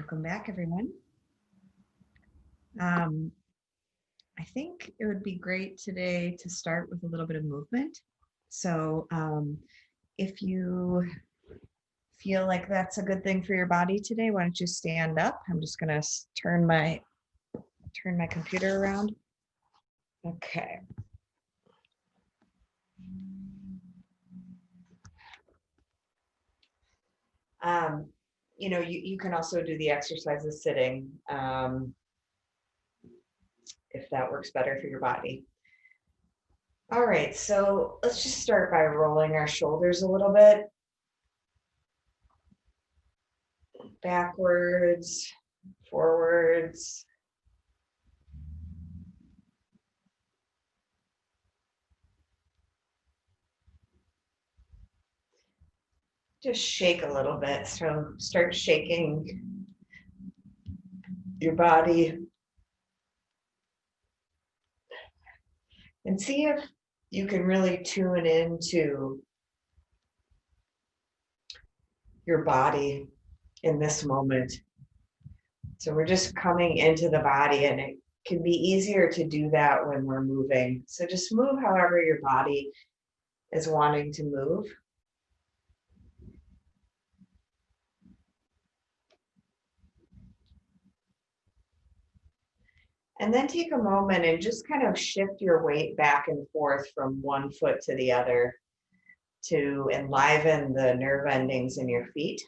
Welcome back, everyone. I think it would be great today to start with a little bit of movement. So if you feel like that's a good thing for your body today, why don't you stand up? I'm just gonna turn my computer around. Okay. You can also do the exercises sitting if that works better for your body. All right, so let's just start by rolling our shoulders a little bit. Backwards, forwards. Just shake a little bit. So start shaking your body and see if you can really tune into your body in this moment. So we're just coming into the body, and it can be easier to do that when we're moving. So just move however your body is wanting to move. And then take a moment and just kind of shift your weight back and forth from one foot to the other to enliven the nerve endings in your feet.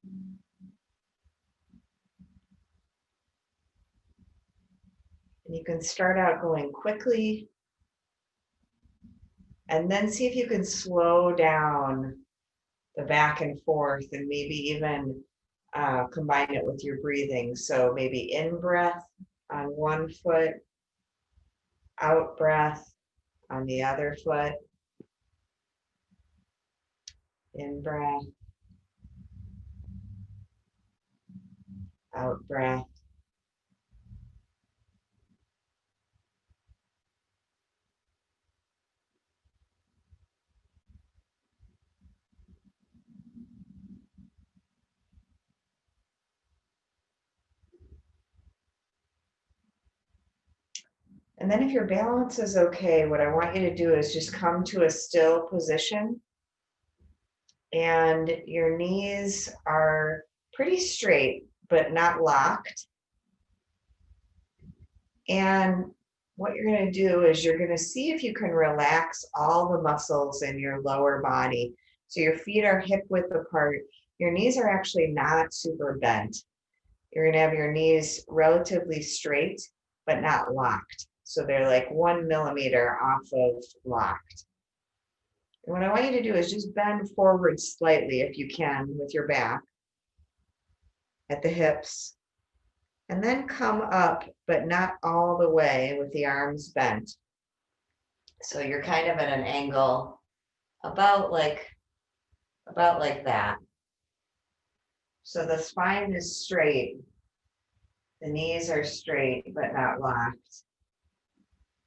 And you can start out going quickly and then see if you can slow down the back and forth and maybe even combine it with your breathing. So maybe in breath on one foot, out breath on the other foot, in breath, out breath. And then if your balance is okay, what I want you to do is just come to a still position. And your knees are pretty straight, but not locked. And what you're going to do is you're going to see if you can relax all the muscles in your lower body. So your feet are hip width apart. Your knees are actually not super bent. You're going to have your knees relatively straight, but not locked. So they're like 1 millimeter off of locked. And what I want you to do is just bend forward slightly if you can with your back at the hips, and then come up, but not all the way with the arms bent. So you're kind of at an angle about like that. So the spine is straight, the knees are straight, but not locked.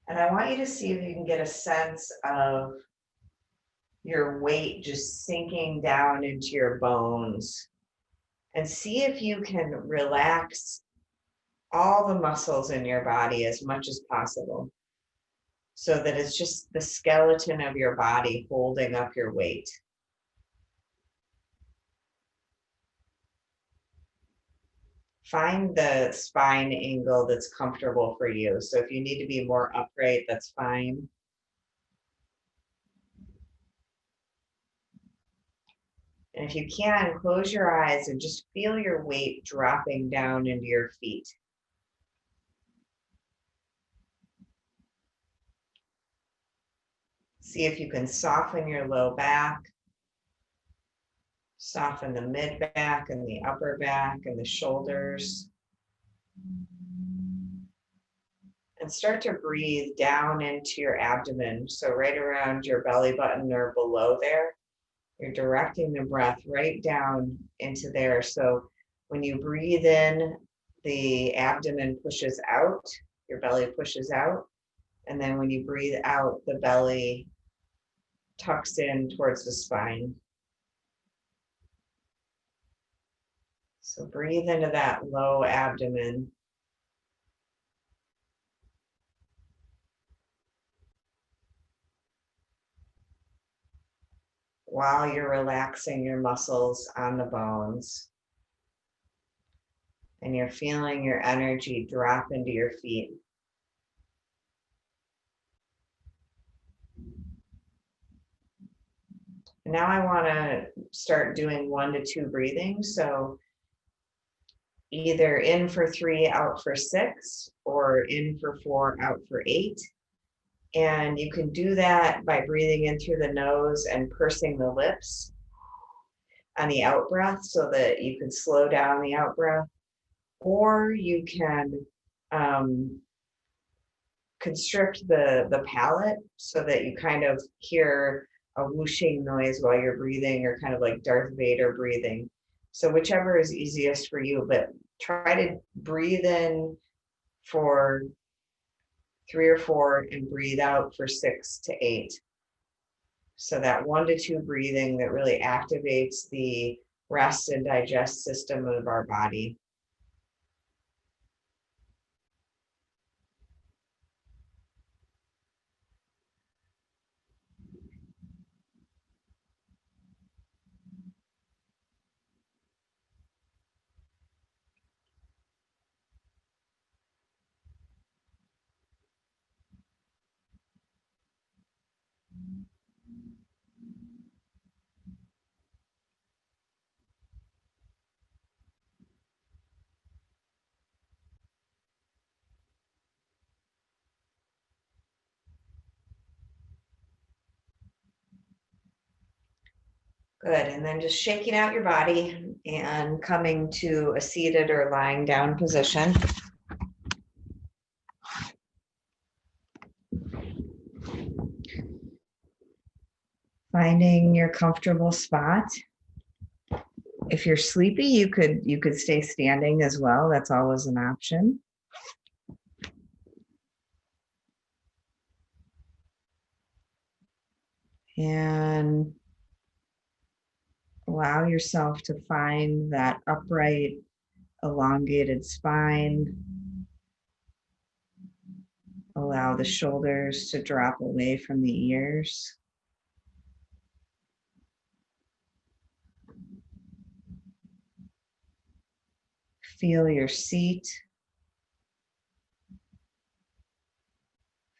And I want you to see if you can get a sense of your weight just sinking down into your bones, and see if you can relax all the muscles in your body as much as possible so that it's just the skeleton of your body holding up your weight. Find the spine angle that's comfortable for you. So if you need to be more upright, that's fine. And if you can, close your eyes and just feel your weight dropping down into your feet. See if you can soften your low back, soften the mid back and the upper back and the shoulders. And start to breathe down into your abdomen. So right around your belly button or below there, you're directing the breath right down into there. So when you breathe in, the abdomen pushes out, your belly pushes out. And then when you breathe out, the belly tucks in towards the spine. So breathe into that low abdomen. While you're relaxing your muscles on the bones. And you're feeling your energy drop into your feet. And now I want to start doing 1 to 2 breathing. So either in for 3, out for 6, or in for 4, out for 8. And you can do that by breathing in through the nose and pursing the lips on the out breath so that you can slow down the out breath. Or you can constrict the palate so that you kind of hear a whooshing noise while you're breathing, or kind of like Darth Vader breathing. So whichever is easiest for you, but try to breathe in for 3 or 4 and breathe out for 6 to 8. So that 1 to 2 breathing that really activates the rest and digest system of our body. Good, and then just shaking out your body and coming to a seated or lying down position. Finding your comfortable spot. If you're sleepy, you could stay standing as well. That's always an option. And allow yourself to find that upright, elongated spine. Allow the shoulders to drop away from the ears. Feel your seat.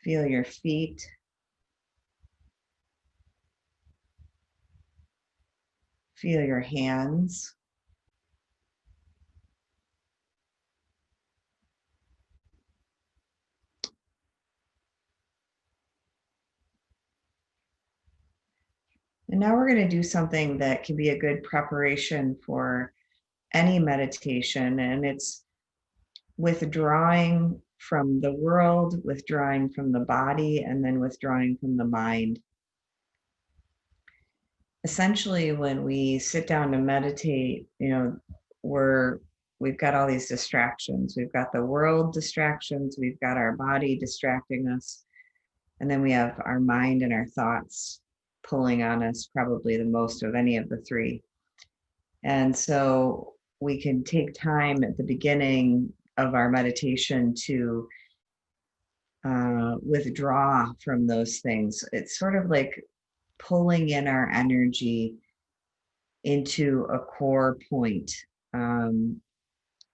Feel your feet. Feel your hands. And now we're going to do something that can be a good preparation for any meditation, and it's withdrawing from the world, withdrawing from the body, and then withdrawing from the mind. Essentially, when we sit down to meditate, we've got all these distractions. We've got the world distractions, we've got our body distracting us, and then we have our mind and our thoughts pulling on us, probably the most of any of the three. And so we can take time at the beginning of our meditation to withdraw from those things. It's sort of like pulling in our energy into a core point. And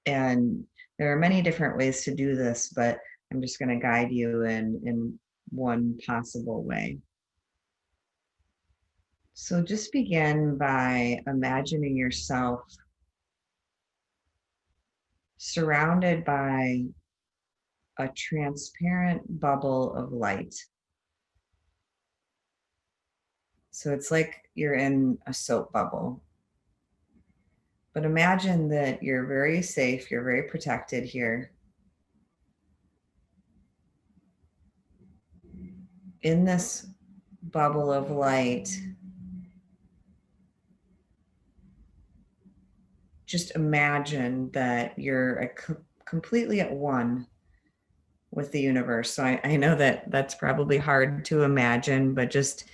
there are many different ways to do this, but I'm just going to guide you in one possible way. So just begin by imagining yourself surrounded by a transparent bubble of light. So it's like you're in a soap bubble. But imagine that you're very safe, you're very protected here. In this bubble of light, just imagine that you're completely at one with the universe. So I know that that's probably hard to imagine, but just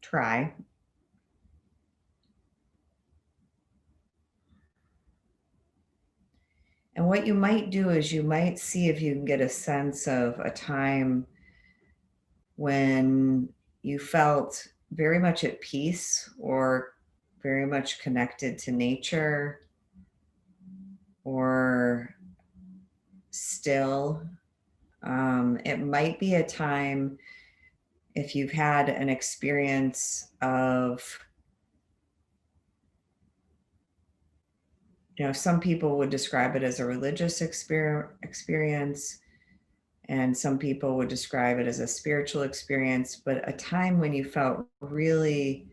try. And what you might do is you might see if you can get a sense of a time when you felt very much at peace or very much connected to nature or still. It might be a time if you've had an experience of, some people would describe it as a religious experience, and some people would describe it as a spiritual experience, but a time when you felt really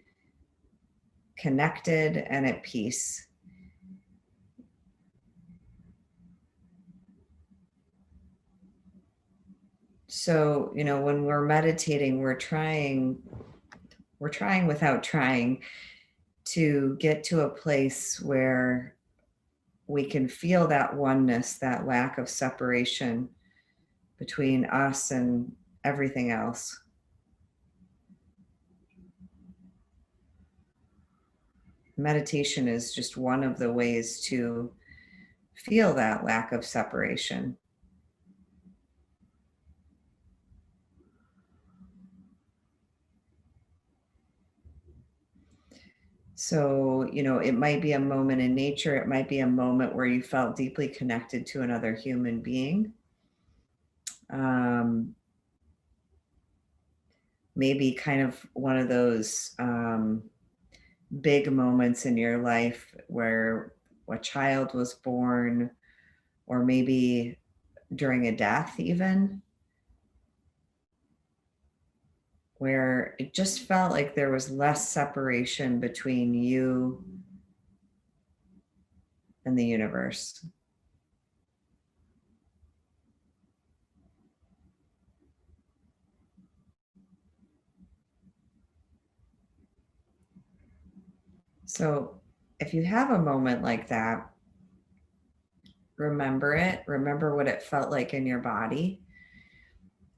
connected and at peace. So, when we're meditating, we're trying without trying to get to a place where we can feel that oneness, that lack of separation between us and everything else. Meditation is just one of the ways to feel that lack of separation. So, it might be a moment in nature, it might be a moment where you felt deeply connected to another human being. Um, Maybe kind of one of those big moments in your life where a child was born, or maybe during a death, even, where it just felt like there was less separation between you and the universe. So, if you have a moment like that, remember it, remember what it felt like in your body.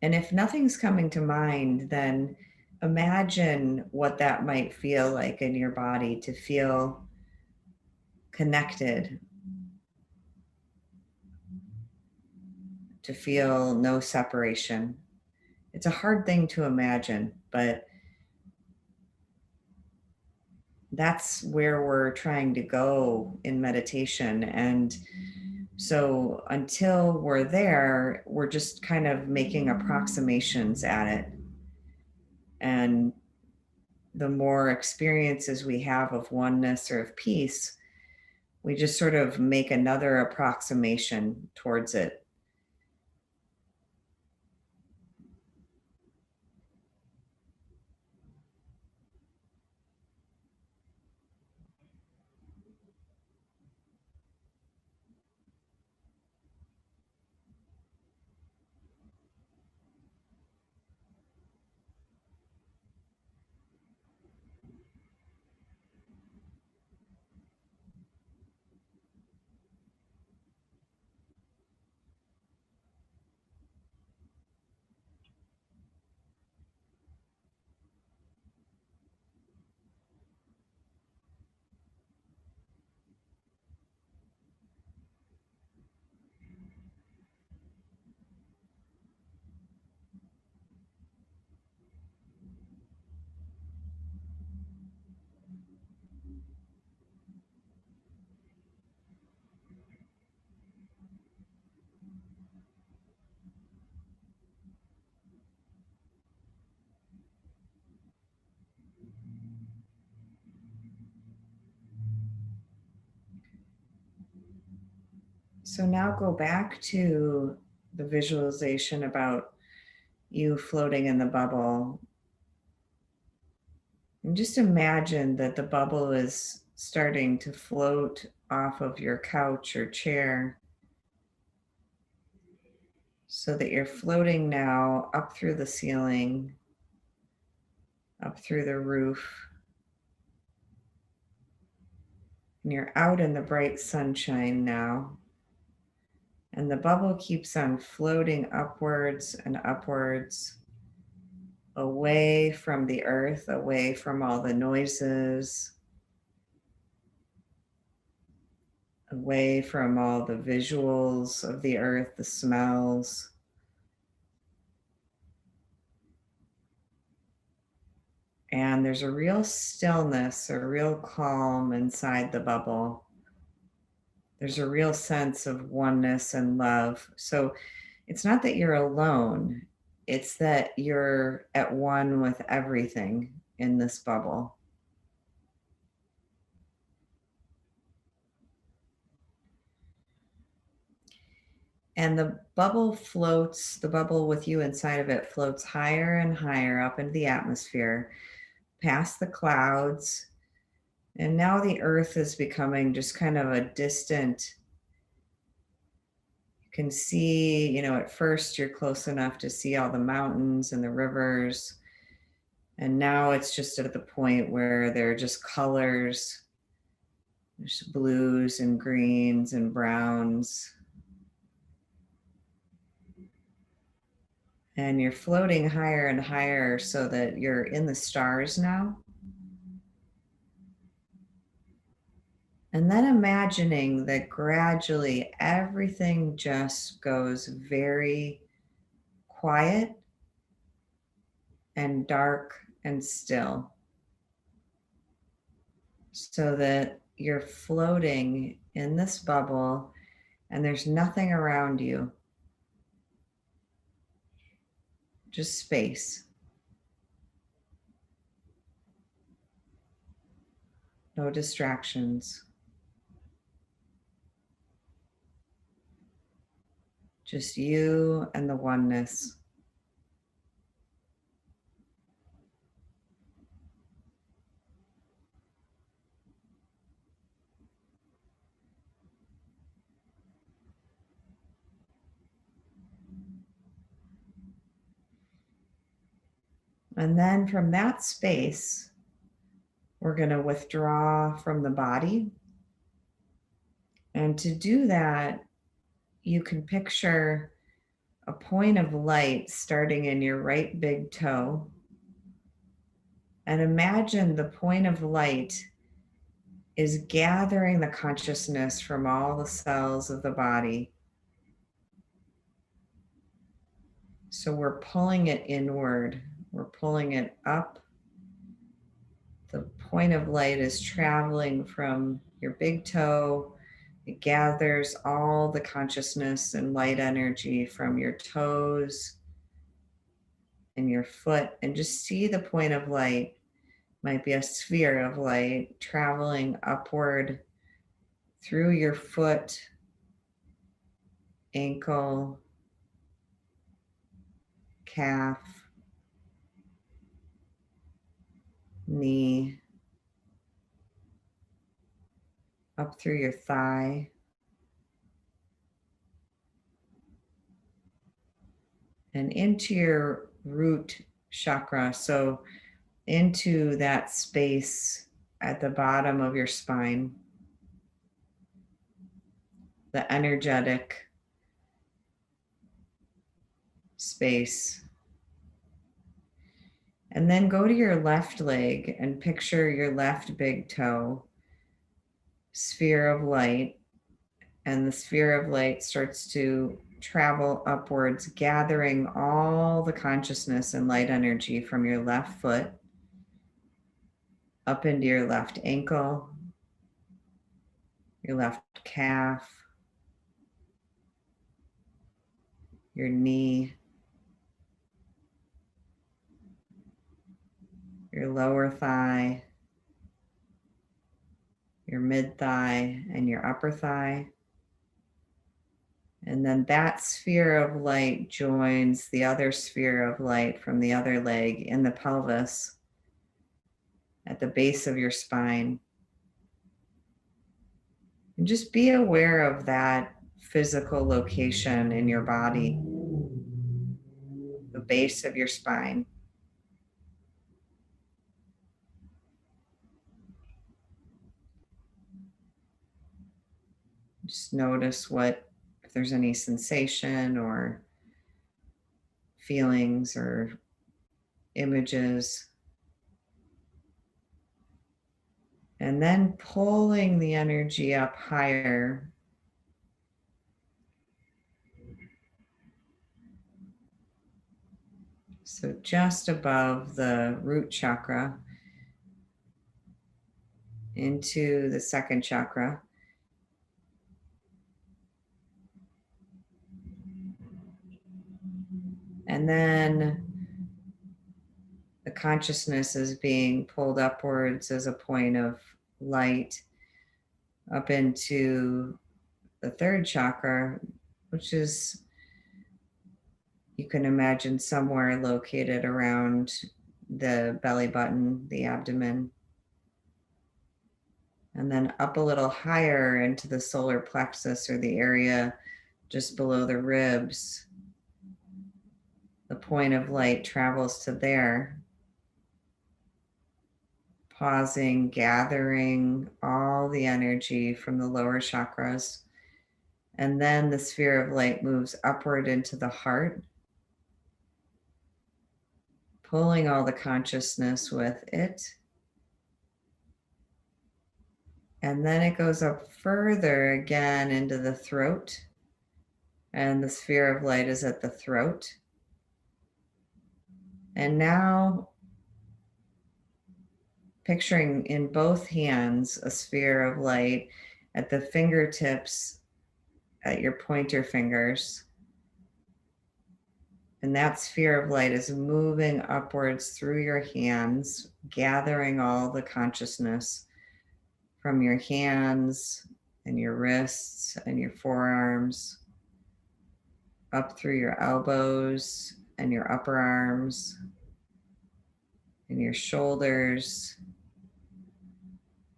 And if nothing's coming to mind, then imagine what that might feel like in your body to feel connected, to feel no separation. It's a hard thing to imagine, but that's where we're trying to go in meditation. And so until we're there, we're just kind of making approximations at it. And the more experiences we have of oneness or of peace, we just sort of make another approximation towards it. So now go back to the visualization about you floating in the bubble. And just imagine that the bubble is starting to float off of your couch or chair, so that you're floating now up through the ceiling, up through the roof, and you're out in the bright sunshine now. And the bubble keeps on floating upwards and upwards, away from the earth, away from all the noises, away from all the visuals of the earth, the smells. And there's a real stillness, a real calm inside the bubble. There's a real sense of oneness and love. So it's not that you're alone, it's that you're at one with everything in this bubble. And the bubble floats, the bubble with you inside of it floats higher and higher up into the atmosphere, past the clouds. And now the earth is becoming just kind of a distant. You can see, at first you're close enough to see all the mountains and the rivers. And now it's just at the point where there are just colors. There's blues and greens and browns. And you're floating higher and higher so that you're in the stars now. And then imagining that gradually everything just goes very quiet and dark and still, so that you're floating in this bubble and there's nothing around you, just space. No distractions. Just you and the oneness. And then from that space, we're going to withdraw from the body. And to do that, you can picture a point of light starting in your right big toe. And imagine the point of light is gathering the consciousness from all the cells of the body. So we're pulling it inward, we're pulling it up. The point of light is traveling from your big toe. It gathers all the consciousness and light energy from your toes and your foot, and just see the point of light. Might be a sphere of light traveling upward through your foot, ankle, calf, knee, up through your thigh, and into your root chakra. So into that space at the bottom of your spine, the energetic space. And then go to your left leg and picture your left big toe, sphere of light. And the sphere of light starts to travel upwards, gathering all the consciousness and light energy from your left foot up into your left ankle, your left calf, your knee, your lower thigh, your mid thigh, and your upper thigh. And then that sphere of light joins the other sphere of light from the other leg in the pelvis at the base of your spine. And just be aware of that physical location in your body, the base of your spine. Just notice if there's any sensation or feelings or images. And then pulling the energy up higher. So just above the root chakra into the second chakra. And then the consciousness is being pulled upwards as a point of light up into the third chakra, which is, you can imagine, somewhere located around the belly button, the abdomen. And then up a little higher into the solar plexus, or the area just below the ribs. The point of light travels to there, pausing, gathering all the energy from the lower chakras. And then the sphere of light moves upward into the heart, pulling all the consciousness with it. And then it goes up further again into the throat. And the sphere of light is at the throat. And now picturing in both hands a sphere of light at the fingertips, at your pointer fingers. And that sphere of light is moving upwards through your hands, gathering all the consciousness from your hands and your wrists and your forearms, up through your elbows and your upper arms and your shoulders,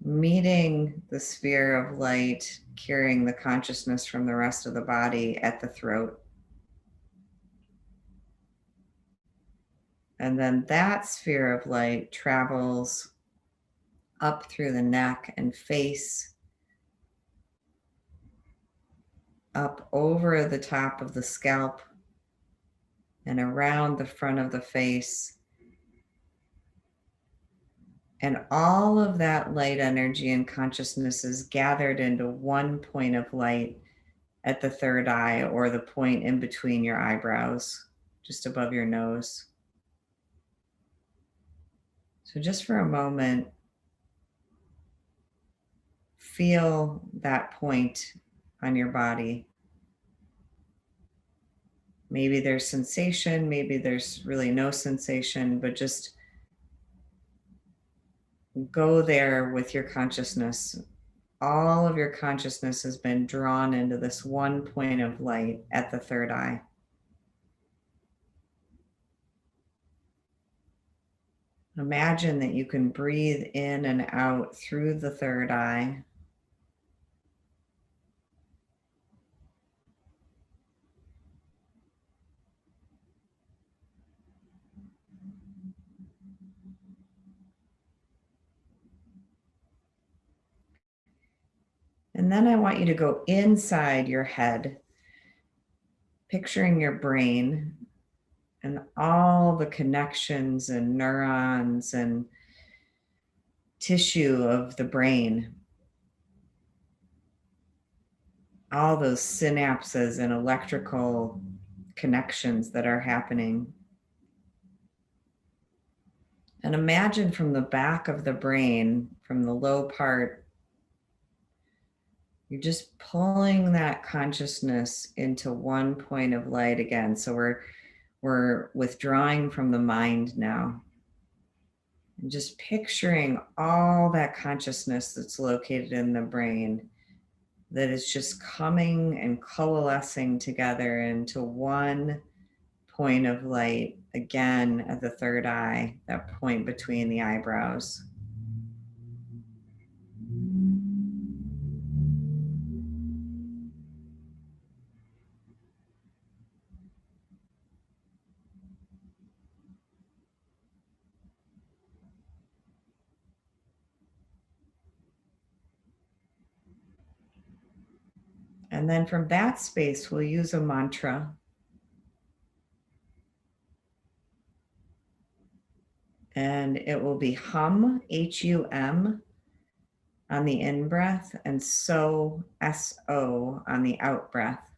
meeting the sphere of light, carrying the consciousness from the rest of the body at the throat. And then that sphere of light travels up through the neck and face, up over the top of the scalp and around the front of the face. And all of that light energy and consciousness is gathered into one point of light at the third eye, or the point in between your eyebrows, just above your nose. So just for a moment, feel that point on your body. Maybe there's sensation, maybe there's really no sensation, but just go there with your consciousness. All of your consciousness has been drawn into this one point of light at the third eye. Imagine that you can breathe in and out through the third eye. And then I want you to go inside your head, picturing your brain and all the connections and neurons and tissue of the brain, all those synapses and electrical connections that are happening. And imagine from the back of the brain, from the low part, you're just pulling that consciousness into one point of light again. So we're withdrawing from the mind now. And just picturing all that consciousness that's located in the brain, that is just coming and coalescing together into one point of light, again at the third eye, that point between the eyebrows. And then from that space, we'll use a mantra. And it will be hum, H-U-M, on the in breath, and so, S-O, on the out breath.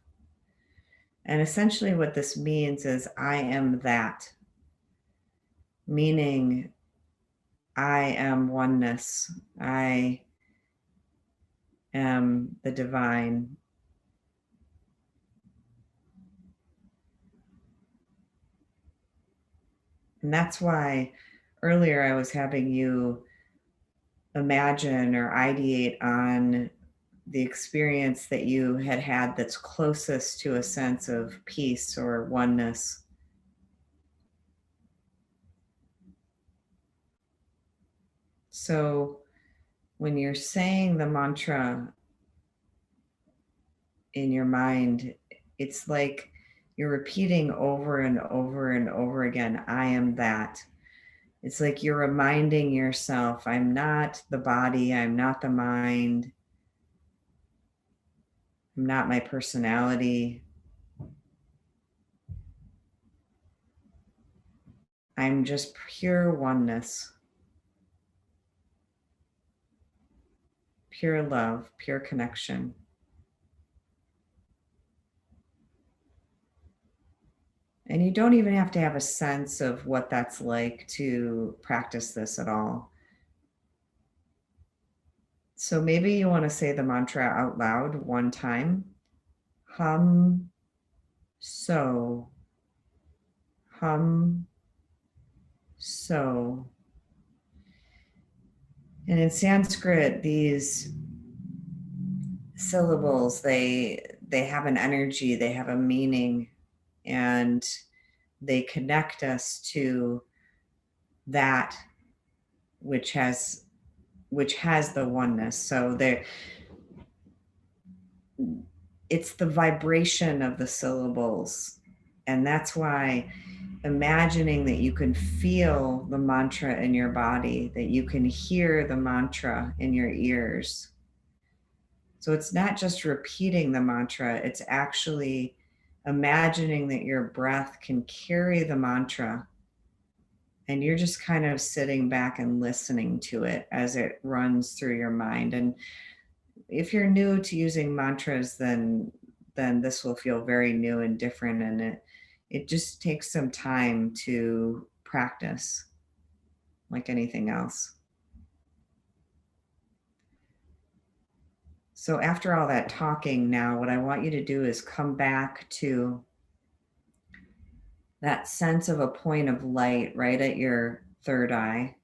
And essentially what this means is I am that, meaning I am oneness. I am the divine. And that's why earlier I was having you imagine or ideate on the experience that you had had that's closest to a sense of peace or oneness. So when you're saying the mantra in your mind, it's like you're repeating over and over and over again, I am that. It's like you're reminding yourself, I'm not the body, I'm not the mind, I'm not my personality. I'm just pure oneness, pure love, pure connection. And you don't even have to have a sense of what that's like to practice this at all. So maybe you want to say the mantra out loud one time. Hum, so, hum, so. And in Sanskrit, these syllables, they have an energy, they have a meaning, and they connect us to that which has the oneness. So it's the vibration of the syllables. And that's why imagining that you can feel the mantra in your body, that you can hear the mantra in your ears. So it's not just repeating the mantra, it's actually imagining that your breath can carry the mantra, and you're just kind of sitting back and listening to it as it runs through your mind. And if you're new to using mantras, then this will feel very new and different, and it just takes some time to practice, like anything else. So after all that talking, now what I want you to do is come back to that sense of a point of light right at your third eye.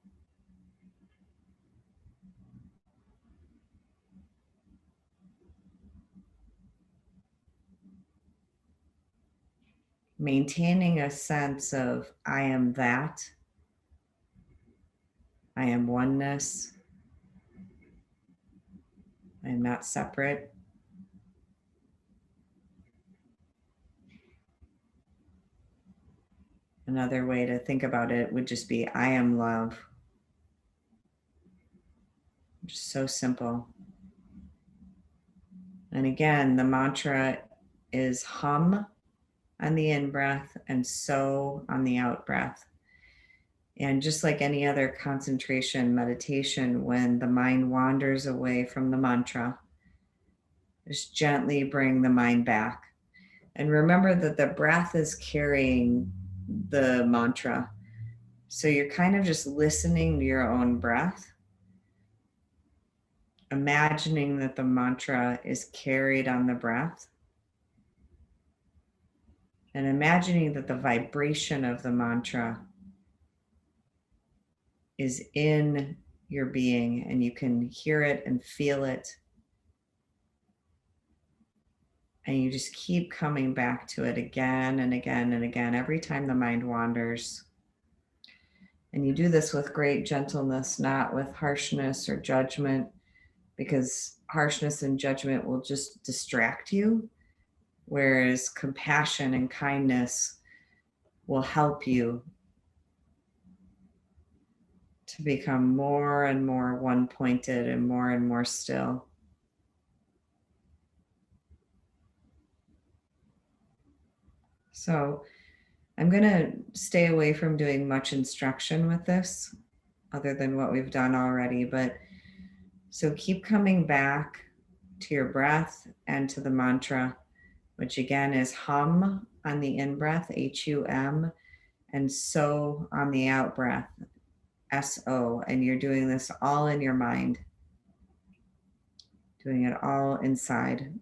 Maintaining a sense of I am that, I am oneness, I am not separate. Another way to think about it would just be I am love. Just so simple. And again, the mantra is hum on the in breath and so on the out breath. And just like any other concentration meditation, when the mind wanders away from the mantra, just gently bring the mind back. And remember that the breath is carrying the mantra. So you're kind of just listening to your own breath, imagining that the mantra is carried on the breath, and imagining that the vibration of the mantra is in your being and you can hear it and feel it. And you just keep coming back to it again and again and again every time the mind wanders. And you do this with great gentleness, not with harshness or judgment, because harshness and judgment will just distract you, whereas compassion and kindness will help you to become more and more one-pointed and more still. So I'm going to stay away from doing much instruction with this, other than what we've done already, but So keep coming back to your breath and to the mantra, which again is hum on the in breath, HUM, and so on the out breath, SO. And you're doing this all in your mind, doing it all inside.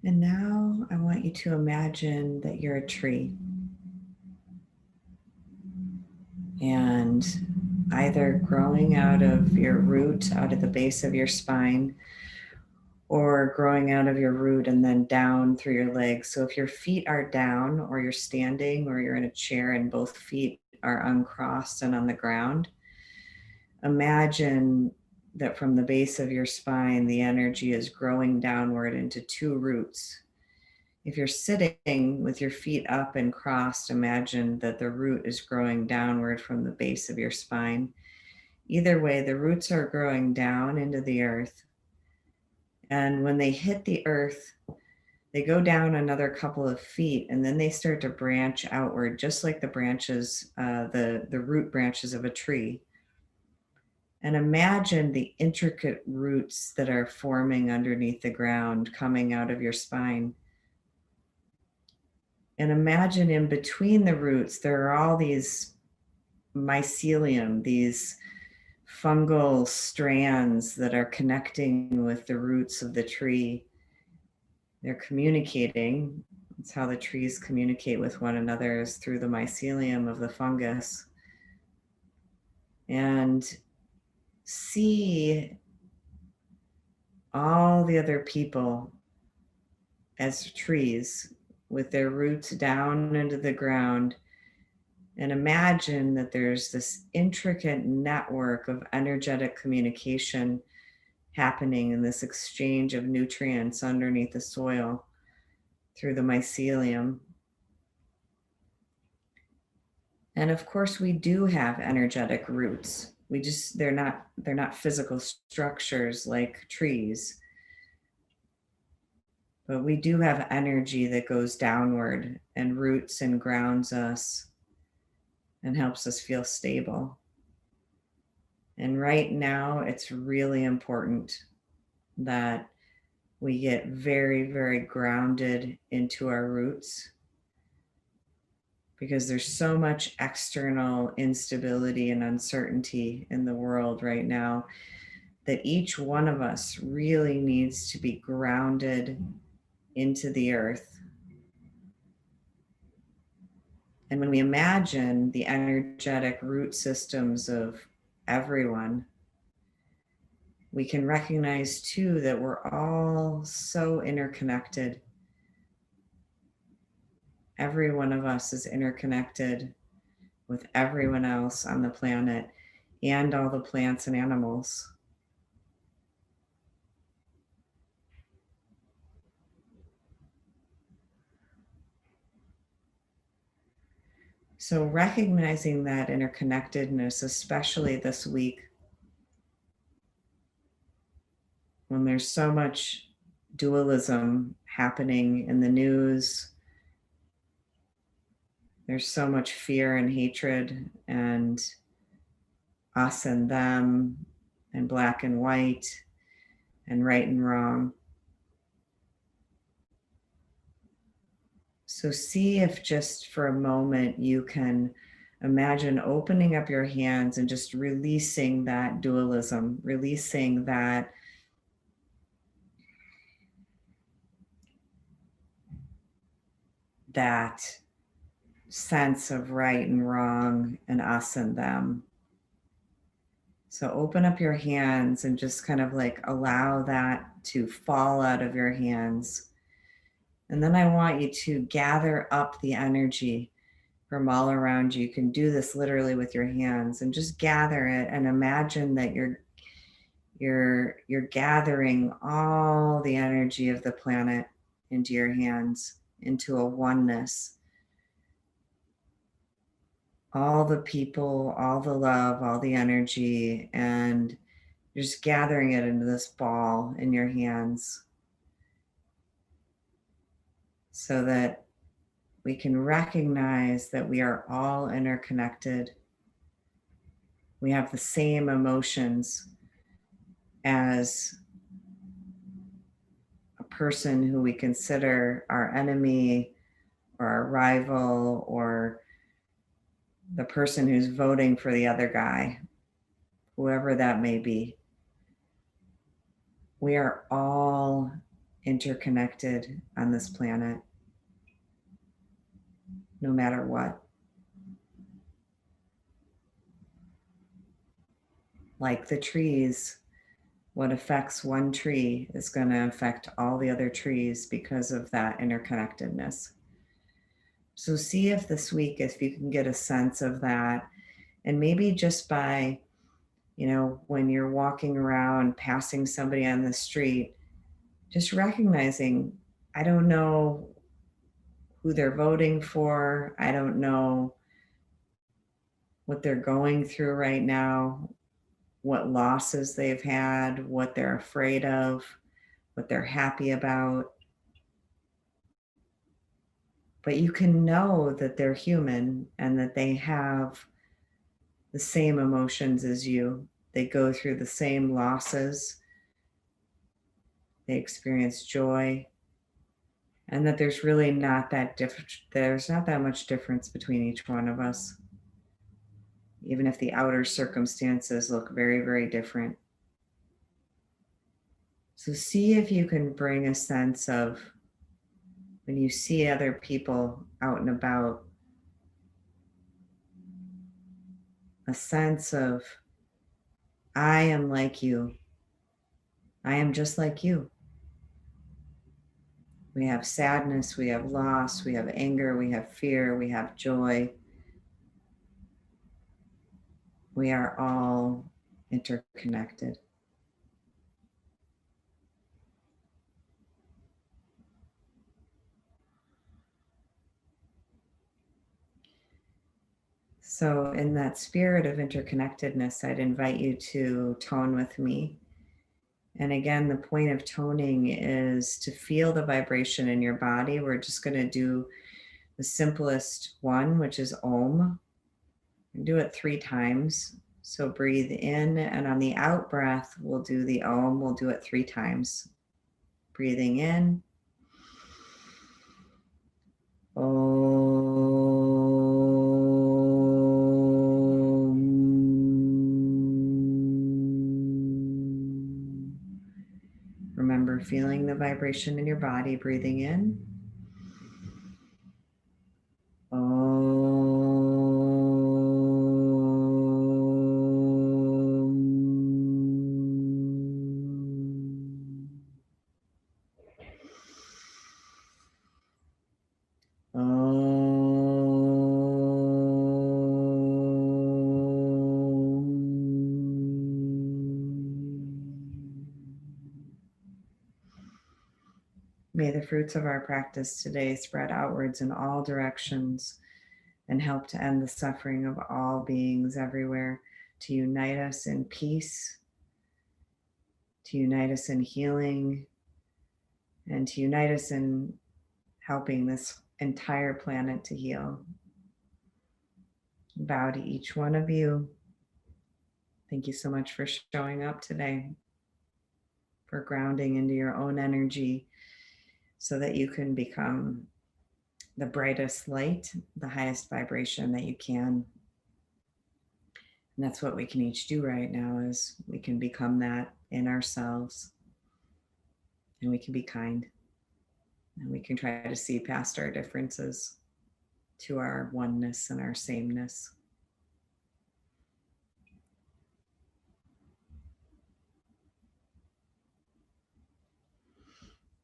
And now I want you to imagine that you're a tree. And either growing out of your root, out of the base of your spine, or growing out of your root and then down through your legs. So if your feet are down, or you're standing, or you're in a chair and both feet are uncrossed and on the ground, imagine that from the base of your spine, the energy is growing downward into two roots. If you're sitting with your feet up and crossed, imagine that the root is growing downward from the base of your spine. Either way, the roots are growing down into the earth. And when they hit the earth, they go down another couple of feet, and then they start to branch outward, just like the branches, the root branches of a tree. And imagine the intricate roots that are forming underneath the ground, coming out of your spine. And imagine in between the roots, there are all these mycelium, these fungal strands that are connecting with the roots of the tree. They're communicating. It's how the trees communicate with one another, is through the mycelium of the fungus. And see all the other people as trees with their roots down into the ground, and imagine that there's this intricate network of energetic communication happening in this exchange of nutrients underneath the soil through the mycelium. And of course, we do have energetic roots. They're not physical structures like trees, but we do have energy that goes downward and roots and grounds us and helps us feel stable. And right now, it's really important that we get very, very grounded into our roots, because there's so much external instability and uncertainty in the world right now that each one of us really needs to be grounded into the earth. And when we imagine the energetic root systems of everyone, we can recognize too that we're all so interconnected. Every one of us is interconnected with everyone else on the planet and all the plants and animals. So recognizing that interconnectedness, especially this week when there's so much dualism happening in the news, there's so much fear and hatred and us and them and black and white and right and wrong. So see if just for a moment you can imagine opening up your hands and just releasing that dualism, releasing that sense of right and wrong and us and them. So open up your hands and just kind of like allow that to fall out of your hands. And then I want you to gather up the energy from all around you. You can do this literally with your hands, and just gather it and imagine that you're gathering all the energy of the planet into your hands, into a oneness. All the people, all the love, all the energy, and you're just gathering it into this ball in your hands so that we can recognize that we are all interconnected. We have the same emotions as a person who we consider our enemy or our rival, or the person who's voting for the other guy, whoever that may be. We are all interconnected on this planet, no matter what. Like the trees, what affects one tree is going to affect all the other trees because of that interconnectedness. So see if this week, if you can get a sense of that, and maybe just by, when you're walking around, passing somebody on the street, just recognizing, I don't know who they're voting for. I don't know what they're going through right now, what losses they've had, what they're afraid of, what they're happy about. But you can know that they're human and that they have the same emotions as you. They go through the same losses. They experience joy, and that there's really not that there's not that much difference between each one of us, even if the outer circumstances look very, very different. So see if you can bring a sense of, when you see other people out and about, a sense of, I am like you. I am just like you. We have sadness, we have loss, we have anger, we have fear, we have joy. We are all interconnected. So, in that spirit of interconnectedness, I'd invite you to tone with me. And again, the point of toning is to feel the vibration in your body. We're just going to do the simplest one, which is Om. Do it 3 times. So breathe in, and on the out breath, we'll do the Om. We'll do it 3 times. Breathing in. Om. Remember feeling the vibration in your body, breathing in. May the fruits of our practice today spread outwards in all directions and help to end the suffering of all beings everywhere, to unite us in peace, to unite us in healing, and to unite us in helping this entire planet to heal. Bow to each one of you. Thank you so much for showing up today, for grounding into your own energy so that you can become the brightest light, the highest vibration that you can. And that's what we can each do right now, is we can become that in ourselves, and we can be kind, and we can try to see past our differences to our oneness and our sameness.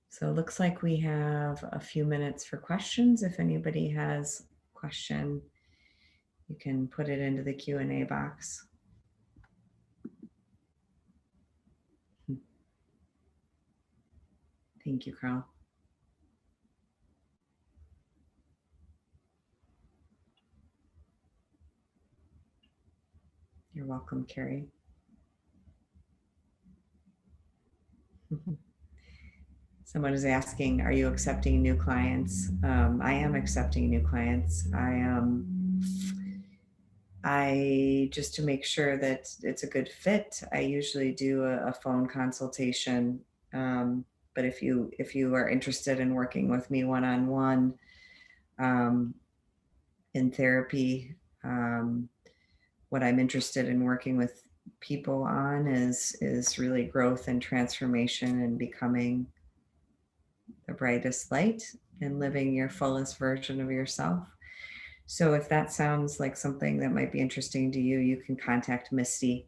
So it looks like we have a few minutes for questions. If anybody has a question, you can put it into the Q&A box. Thank you, Carl. You're welcome, Carrie. Someone is asking, are you accepting new clients? I am accepting new clients. I just to make sure that it's a good fit, I usually do a phone consultation. But if you are interested in working with me one-on-one in therapy, what I'm interested in working with people on is really growth and transformation and becoming the brightest light and living your fullest version of yourself. So if that sounds like something that might be interesting to you, you can contact Misty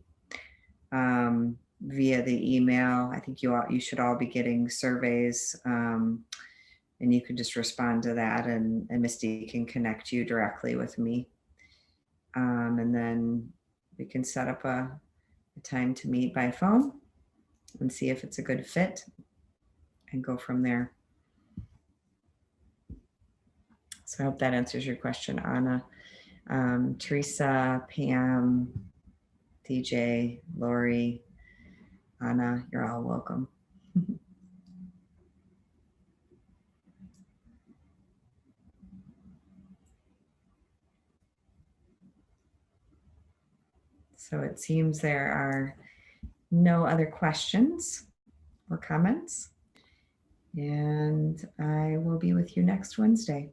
via the email. I think you should all be getting surveys, and you can just respond to that, and Misty can connect you directly with me. And then we can set up a time to meet by phone and see if it's a good fit and go from there. So I hope that answers your question, Anna. Teresa, Pam, DJ, Lori, Anna, you're all welcome. So it seems there are no other questions or comments. And I will be with you next Wednesday.